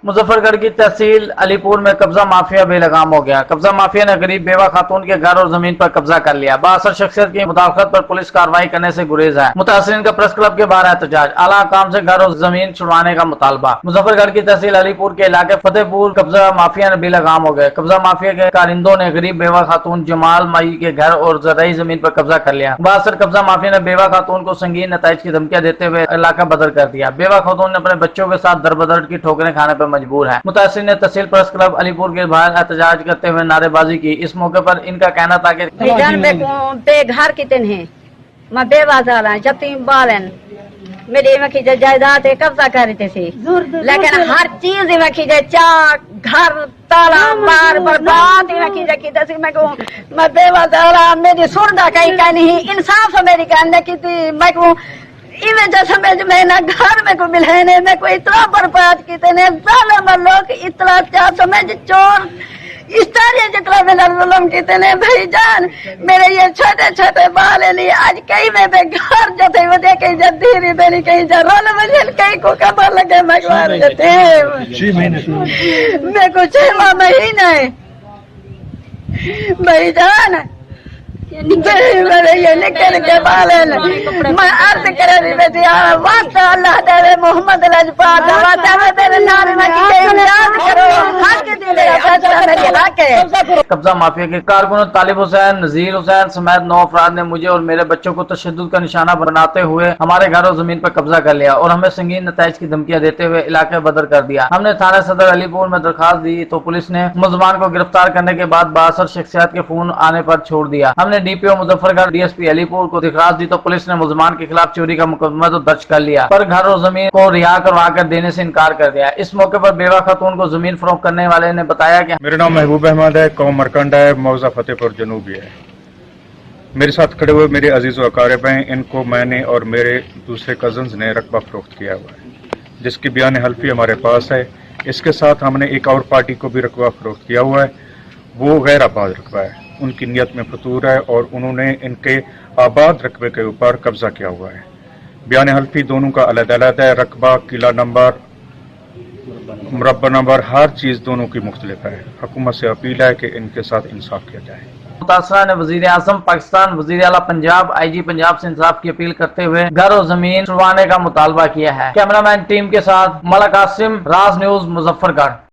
मुजफ्फरगढ़ की तहसील अलीपुर में कब्जा माफिया बेलगाम हो गया। कब्जा माफिया ने गरीब बेवा खातून के घर और जमीन पर कब्जा कर लिया। बासर शख्सियत की मुदाखलत पर पुलिस कार्रवाई करने से गुरेज है। मुतासिरीन का प्रेस क्लब के बाहर एहतजाज, आला काम से घर और जमीन छुड़वाने का मुतालबा। मुजफ्फरगढ़ की तहसील अलीपुर के इलाके फतेहपुर कब्जा माफिया ने बेलगाम हो गए। कब्जा माफिया के कारिंदों ने गरीब बेवा खातून जमाल माई के घर और ज़राई जमीन पर कब्जा कर लिया। बासर कब्जा माफिया ने बेवा खातून को संगीन नताइज की धमकियां देते हुए इलाका बदर कर दिया। बेवा खातून ने अपने बच्चों के साथ दरबदर की ठोकरें खाने पर मजबूर है। मुतासिर ने तहसील प्रेस क्लब अलीपुर के बाहर एहतजाज करते हुए नारेबाजी की। इस मौके पर इनका कहना था कि बेघर कितने हैं, मैं बेबाजार है, जतीम बाल हैं, मेरी में खींचे जायदाद है, कब्जा कर रहे थे, लेकिन हर चीज में खींचे, चाक घर ताला मार बर्बाद में खींचे मैं बेबाजार, मेरी सुरदा कहीं का नहीं, इंसाफ मेरी कहने की थी, मैं को इवें जैसे मैं ना घर में को मिलने में कोई इतना बर्बाद कितने जालिम लोग इतना क्या समझ चोर इस तरह जितना जुल्म कितने भाईजान मेरे ये छोटे छोटे बाल लिए आज कहीं में घर जाते हुए कहीं जा धीरे धीरे कहीं जा रोल मजल कहीं को कबर लगे मगवार जाते मैं कुछ 6 महीना है भाईजान ये निकल के बाल मैं अर्ज कर रही बेटी वास्ता अल्लाह तेरे मोहम्मद लजपात वास्ता तेरे नाम में याद करो हक दिले फैसला मेरे इलाके। कब्जा माफिया के कारकुन तालिब हुसैन, नजीर हुसैन समेत 9 अफराद ने मुझे और मेरे बच्चों को तशद्दुद का निशाना बनाते हुए हमारे घर और जमीन पर कब्जा कर लिया और हमें संगीन नताइज की धमकियां देते हुए इलाके बदर कर दिया। हमने थाना सदर अलीपुर में दरखास्त दी तो पुलिस ने मुलजमान को गिरफ्तार करने के बाद 62 शख्सियत के फोन आने पर छोड़ दिया। हमने डीपीओ मुजफ्फरगढ़ डीएसपी अलीपुर को दरखास्त दी तो पुलिस ने मुलजमान के खिलाफ चोरी का मुकदमा तो दर्ज कर लिया पर घर और जमीन को रिहा करवा कर देने से इनकार कर दिया। इस मौके पर बेवा खातून को जमीन फरोख्त करने वाले ने बताया कि मेरा नाम महबूब अहमद है, कौम मरकंडा है, मौजा फतेहपुर जनूबी है। मेरे साथ खड़े हुए मेरे अजीज व अकारिब हैं, इनको मैंने और मेरे दूसरे कजन्स ने रकबा फरोख्त किया हुआ है जिसकी बयान हल्फी हमारे पास है। इसके साथ हमने एक और पार्टी को भी रकबा फरोख्त किया हुआ है, वो गैर आबाद रकबा है। उनकी नियत में फतूर है और उन्होंने इनके आबाद रकबे के ऊपर कब्जा किया हुआ है। बयान हल्फी दोनों का अलग-अलग है, रकबा, किला नंबर, मुरब्बा नंबर, हर चीज दोनों की मुख्तलिफ है। हुकूमत से अपील है कि इनके साथ इंसाफ किया जाए। मुतासरा ने वजीर आजम पाकिस्तान, वजीर आला पंजाब, IG पंजाब से इंसाफ की अपील करते हुए घर और जमीन छुड़वाने का मुतालबा किया है। कैमरामैन टीम के साथ मलक आसिम, राज न्यूज, मुजफ्फरगढ़।